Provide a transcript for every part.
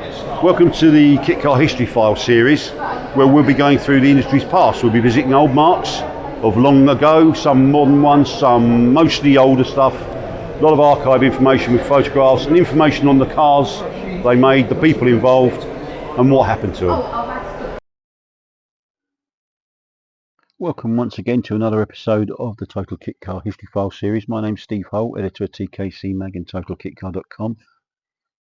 Welcome to the Kit Car History File series, where we'll be going through the industry's past. We'll be visiting old marks of long ago, some modern ones, some mostly older stuff. A lot of archive information with photographs and information on the cars they made, the people involved, and what happened to them. Welcome once again to another episode of the Total Kit Car History File series. My name's Steve Holt, editor of TKC Mag and TotalKitCar.com.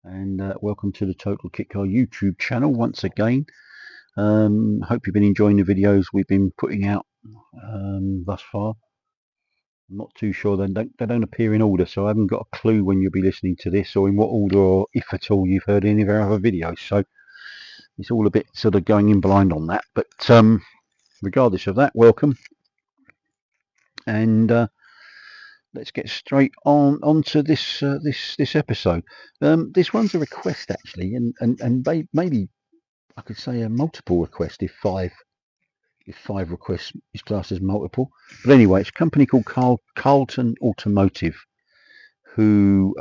And welcome to the Total Kit Car YouTube channel once again. Hope you've been enjoying the videos we've been putting out thus far. I'm not too sure, they don't appear in order, so I haven't got a clue when you'll be listening to this or in what order, or if at all you've heard any of our other videos. So it's all a bit sort of going in blind on that, but regardless of that, welcome. And let's get straight onto this this episode. This one's a request actually, and maybe I could say a multiple request if five requests is classed as multiple. But anyway, it's a company called Carlton Automotive, who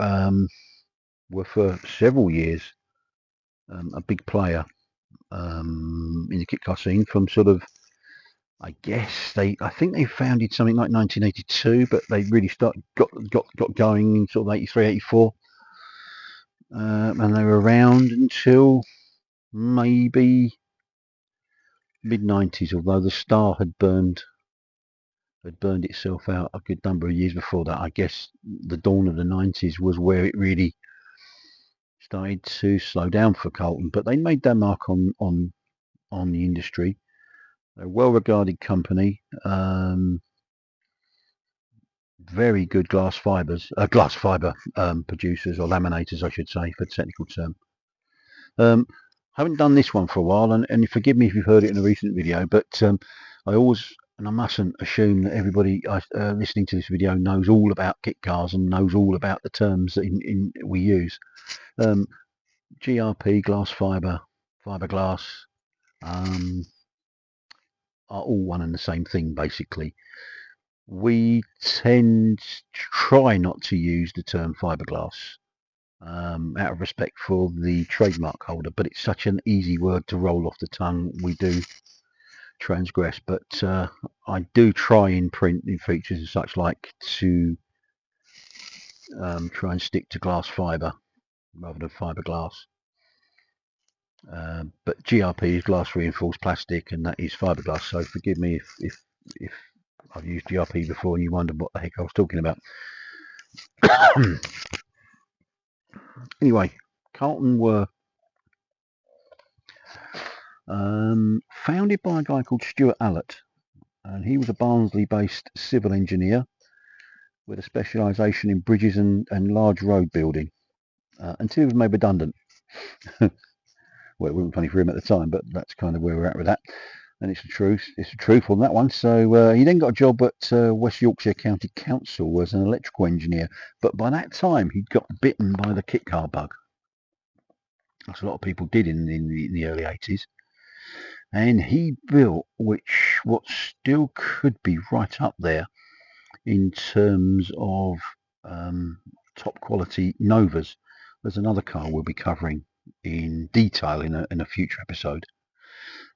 were for several years a big player in the kit car scene from sort of, I think they founded something like 1982, but they really got going in sort of 83, 84, and they were around until maybe mid-90s. Although the star had burned itself out a good number of years before that. I guess the dawn of the 90s was where it really started to slow down for Carlton, but they made their mark on the industry. They're a well-regarded company, very good glass fiber producers, or laminators, I should say, for the technical term. Haven't done this one for a while, and forgive me if you've heard it in a recent video, but I mustn't assume that everybody listening to this video knows all about kit cars and knows all about the terms that we use. GRP, glass fiber, fiberglass, are all one and the same thing basically. We tend to try not to use the term fiberglass out of respect for the trademark holder, but it's such an easy word to roll off the tongue, we do transgress. But I do try in print, in features and such like, to try and stick to glass fiber rather than fiberglass. But GRP is glass reinforced plastic, and that is fiberglass, so forgive me if I've used GRP before and you wondered what the heck I was talking about. Anyway, Carlton were founded by a guy called Stuart Allott, and he was a Barnsley-based civil engineer with a specialisation in bridges and large road building, until he was made redundant. Well, it wasn't funny for him at the time, but that's kind of where we're at with that. And it's the truth on that one. So he then got a job at West Yorkshire County Council as an electrical engineer, but by that time he'd got bitten by the kit car bug, as a lot of people did in the early 80s. And he built what still could be right up there in terms of top quality Novas. There's another car we'll be covering in detail in a future episode.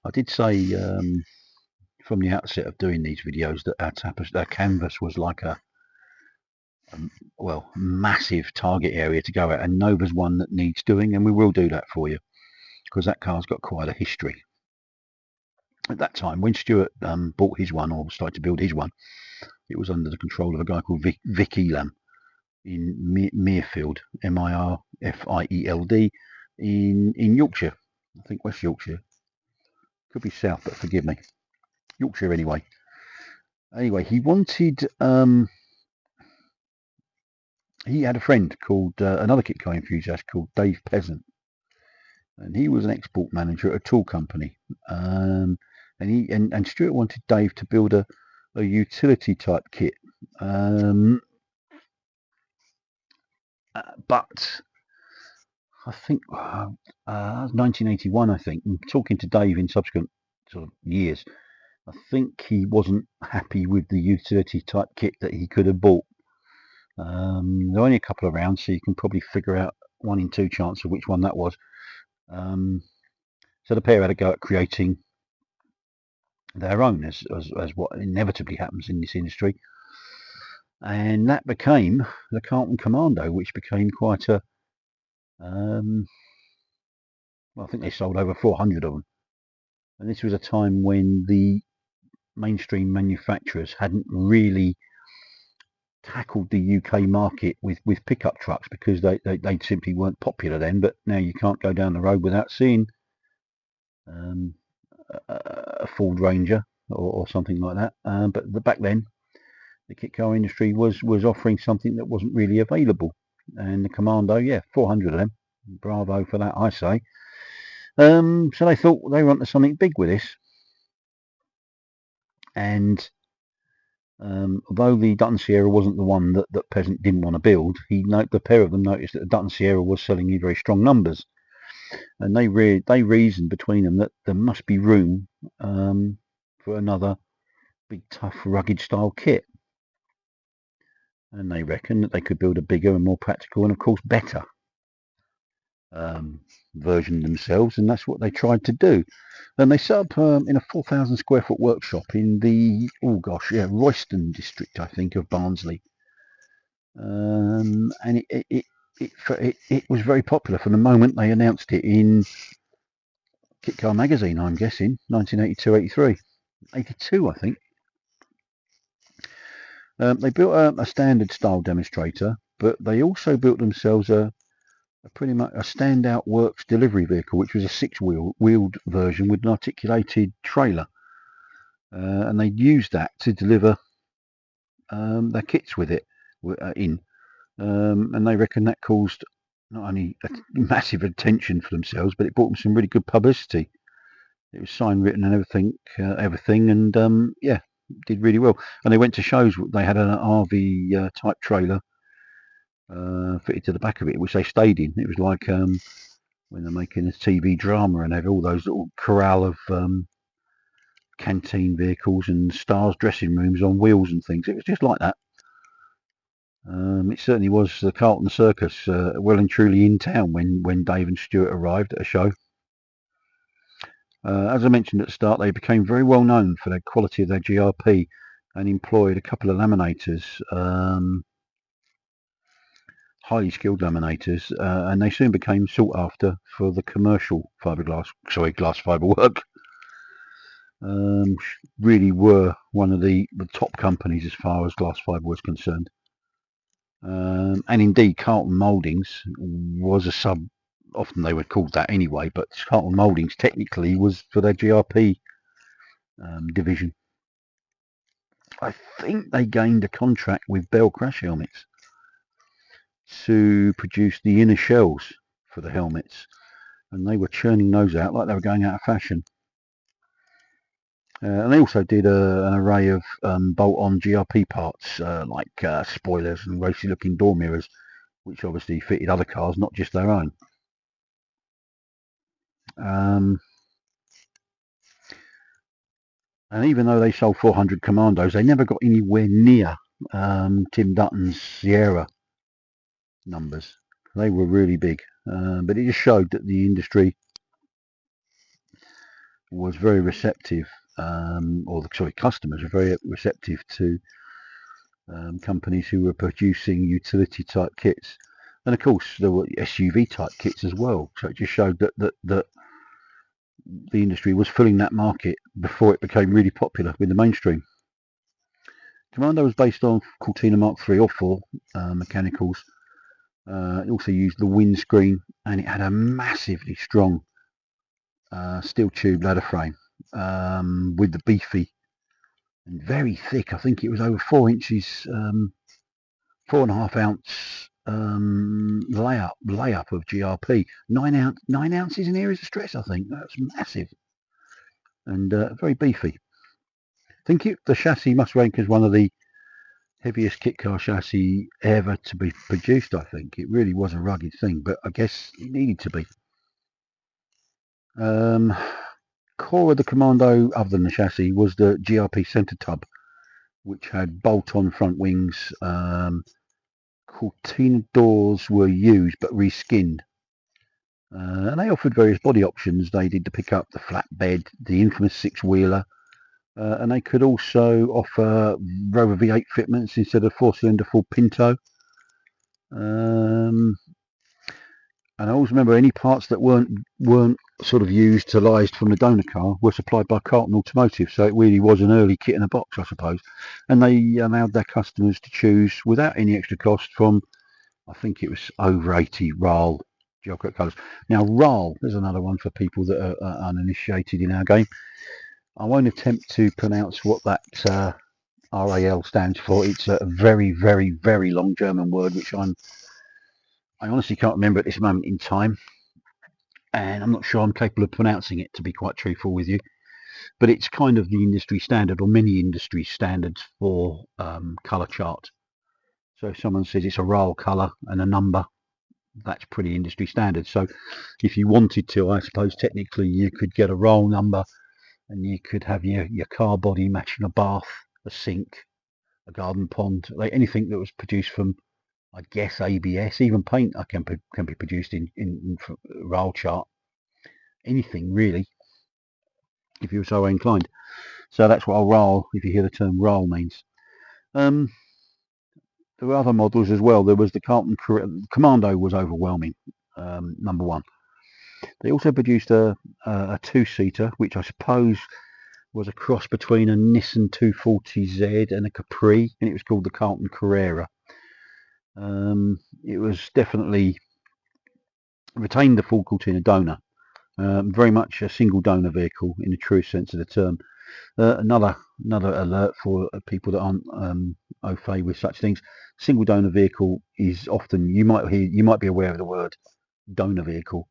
I did say from the outset of doing these videos that our canvas was like a massive target area to go at, and Nova's one that needs doing, and we will do that for you, because that car's got quite a history. At that time, when Stuart bought his one, or started to build his one, it was under the control of a guy called Vic Elam in Mirfield, Mirfield, in Yorkshire. I think West Yorkshire. Could be south, but forgive me. Yorkshire anyway. Anyway, he wanted... he had a friend called, another kit car enthusiast called Dave Peasant. And he was an export manager at a tool company. And Stuart wanted Dave to build a utility type kit. But I think 1981, I think, and talking to Dave in subsequent sort of years, I think he wasn't happy with the utility type kit that he could have bought. There are only a couple around, so you can probably figure out 1 in 2 chance of which one that was. So the pair had a go at creating their own, as what inevitably happens in this industry, and that became the Carlton Commando, which became quite a well, I think they sold over 400 of them, and this was a time when the mainstream manufacturers hadn't really tackled the UK market with pickup trucks, because they simply weren't popular then. But now you can't go down the road without seeing um, a Ford Ranger or something like that. But back then, the kit car industry was offering something that wasn't really available, and the Commando, yeah, 400 of them. Bravo for that, I say. So they thought they were onto something big with this, and although the Dutton Sierra wasn't the one that Peasant didn't want to build, the pair of them noticed that the Dutton Sierra was selling in very strong numbers, and they reasoned between them that there must be room for another big, tough, rugged style kit, and they reckoned that they could build a bigger and more practical and, of course, better version themselves, and that's what they tried to do. And they set up in a 4,000 square foot workshop in the Royston district, I think, of Barnsley. And it was very popular from the moment they announced it in Kit Car magazine, I'm guessing, 1982, 83, 82, I think. They built a standard style demonstrator, but they also built themselves a pretty much a standout works delivery vehicle, which was a six-wheeled version with an articulated trailer, and they used that to deliver their kits with it in. And they reckon that caused not only a massive attention for themselves, but it brought them some really good publicity. It was signed, written, and everything, and yeah, did really well. And they went to shows. They had an RV type trailer fitted to the back of it, which they stayed in. It was like when they're making a TV drama and have all those little corral of canteen vehicles and stars dressing rooms on wheels and things. It was just like that. It certainly was the Carlton Circus, well and truly in town when Dave and Stuart arrived at a show. As I mentioned at the start, they became very well known for the quality of their GRP and employed a couple of laminators, highly skilled laminators, and they soon became sought after for the commercial glass fibre work. Really were one of the top companies as far as glass fibre was concerned. And indeed, Carlton Mouldings was a sub. Often they were called that anyway, but Carlton Mouldings technically was for their GRP division. I think they gained a contract with Bell Crash Helmets to produce the inner shells for the helmets, and they were churning those out like they were going out of fashion. And they also did an array of bolt-on GRP parts, like spoilers and racy-looking door mirrors, which obviously fitted other cars, not just their own. And even though they sold 400 Commandos, they never got anywhere near Tim Dutton's Sierra numbers. They were really big, but it just showed that the industry was very receptive, customers were very receptive to companies who were producing utility type kits. And of course, there were SUV type kits as well. So it just showed that the industry was filling that market before it became really popular with the mainstream. Commando was based on Cortina Mark 3 or 4 mechanicals. It also used the windscreen, and it had a massively strong steel tube ladder frame with the beefy and very thick. I think it was over 4 inches, 4.5 ounce layup of GRP. 9 ounces in areas of stress. I think that's massive and very beefy. I think the chassis must rank as one of the heaviest kit car chassis ever to be produced. I think it really was a rugged thing, but I guess it needed to be. Core of the Commando, other than the chassis, was the GRP centre tub, which had bolt-on front wings. Cortina doors were used but reskinned, And they offered various body options. They did the pickup, the flatbed, the infamous six-wheeler, and they could also offer Rover V8 fitments instead of four-cylinder full Pinto. And I always remember any parts that weren't sort of utilized from the donor car were supplied by Carlton Automotive. So it really was an early kit in a box, I suppose. And they allowed their customers to choose without any extra cost from, I think it was over 80 RAL gel coat colours. Now RAL, there's another one for people that are uninitiated in our game. I won't attempt to pronounce what that RAL stands for. It's a very, very, very long German word, which I honestly can't remember at this moment in time. And I'm not sure I'm capable of pronouncing it, to be quite truthful with you. But it's kind of the industry standard, or many industry standards for colour chart. So if someone says it's a RAL colour and a number, that's pretty industry standard. So if you wanted to, I suppose technically you could get a RAL number and you could have your car body matching a bath, a sink, a garden pond, like anything that was produced from, I guess, ABS. Even paint can be produced in RAL chart. Anything really, if you were so inclined. So that's what a RAL, if you hear the term RAL, means. There were other models as well. There was the Carlton Commando was overwhelming, number one. They also produced a two-seater, which I suppose was a cross between a Nissan 240Z and a Capri, and it was called the Carlton Carrera. It was definitely retained the full Cortina donor, very much a single donor vehicle in the true sense of the term. Another alert for people that aren't au fait with such things. Single donor vehicle is often, you might be aware of the word donor vehicle,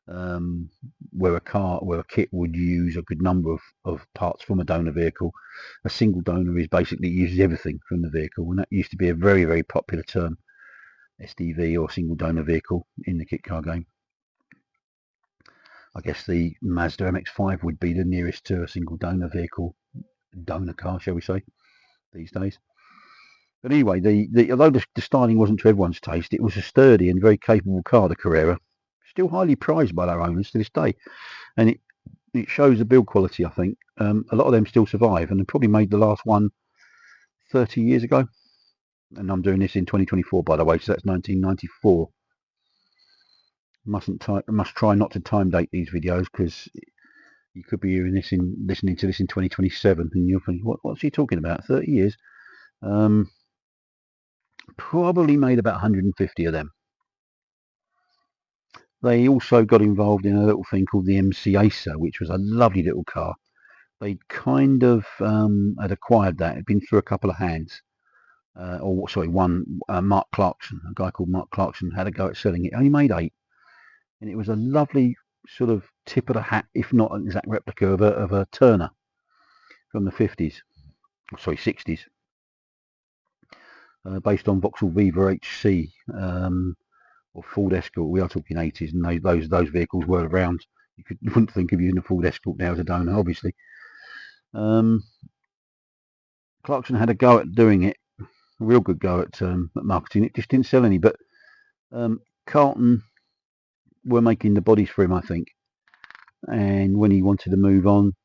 where a kit would use a good number of parts from a donor vehicle. A single donor is basically uses everything from the vehicle, and that used to be a very, very popular term, SDV or single donor vehicle, in the kit car game. I guess the Mazda MX-5 would be the nearest to a single donor vehicle, donor car, shall we say, these days. But anyway, although the styling wasn't to everyone's taste, it was a sturdy and very capable car, the Carrera. Still highly prized by their owners to this day. And it shows the build quality, I think. A lot of them still survive, and they probably made the last one 30 years ago. And I'm doing this in 2024, by the way, so that's 1994. Must try not to time date these videos, because you could be listening to this in 2027, and you'll think, what's he talking about? 30 years? Probably made about 150 of them. They also got involved in a little thing called the MC Acer, which was a lovely little car. They kind of had acquired that. It'd been through a couple of hands. Mark Clarkson, a guy called Mark Clarkson, had a go at selling it. Only made 8. And it was a lovely sort of tip of the hat, if not an exact replica of a Turner from the 50s, sorry, 60s, based on Vauxhall Viva HC or Ford Escort. We are talking 80s, and those vehicles were around. You wouldn't think of using a Ford Escort now as a donor, obviously. Clarkson had a go at doing it, a real good go at marketing. It just didn't sell any, but Carlton were making the bodies for him, I think. And when he wanted to move on,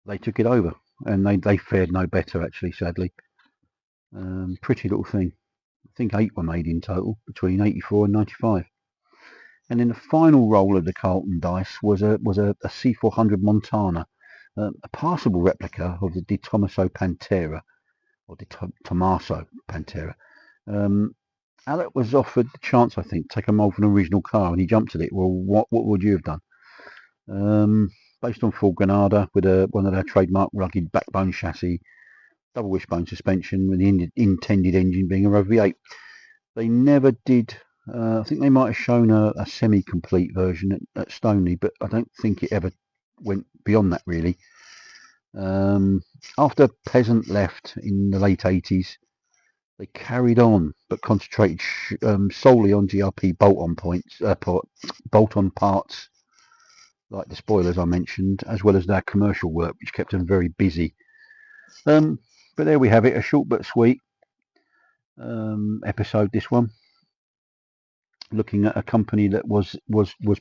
they took it over, and they fared no better, actually, sadly. Pretty little thing. I think 8 were made in total between 84 and 95. And then the final roll of the Carlton dice was a C400 Montana, a passable replica of the Di Tommaso Pantera, or Di Tommaso Pantera. Alec was offered the chance, I think, to take a mold from an original car, and he jumped at it. Well, what would you have done? Based on Ford Granada, with one of their trademark rugged backbone chassis, double wishbone suspension, with the intended engine being a Rover V8. They never did. I think they might have shown a semi-complete version at Stoney, but I don't think it ever went beyond that, really. After Peasant left in the late 80s, they carried on, but concentrated solely on GRP bolt-on parts, like the spoilers I mentioned, as well as their commercial work, which kept them very busy. But there we have it, a short but sweet. episode, this one, looking at a company that was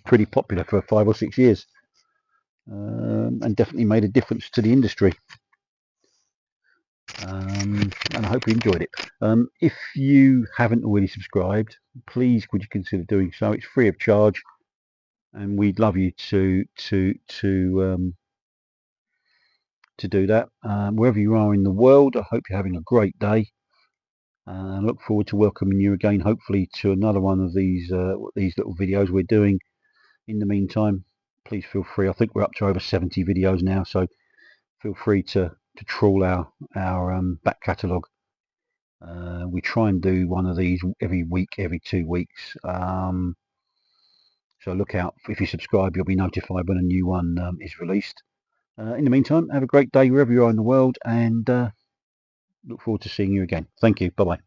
pretty popular for 5 or 6 years, and definitely made a difference to the industry. And I hope you enjoyed it. If you haven't already subscribed, please would you consider doing so. It's free of charge, and we'd love you to do that. Wherever you are in the world, I hope you're having a great day. I look forward to welcoming you again, hopefully to another one of these little videos we're doing. In the meantime, please feel free. I think we're up to over 70 videos now, so feel free to trawl our back catalogue. We try and do one of these every week, every 2 weeks. So look out. If you subscribe, you'll be notified when a new one is released. In the meantime, have a great day wherever you are in the world, and look forward to seeing you again. Thank you. Bye-bye.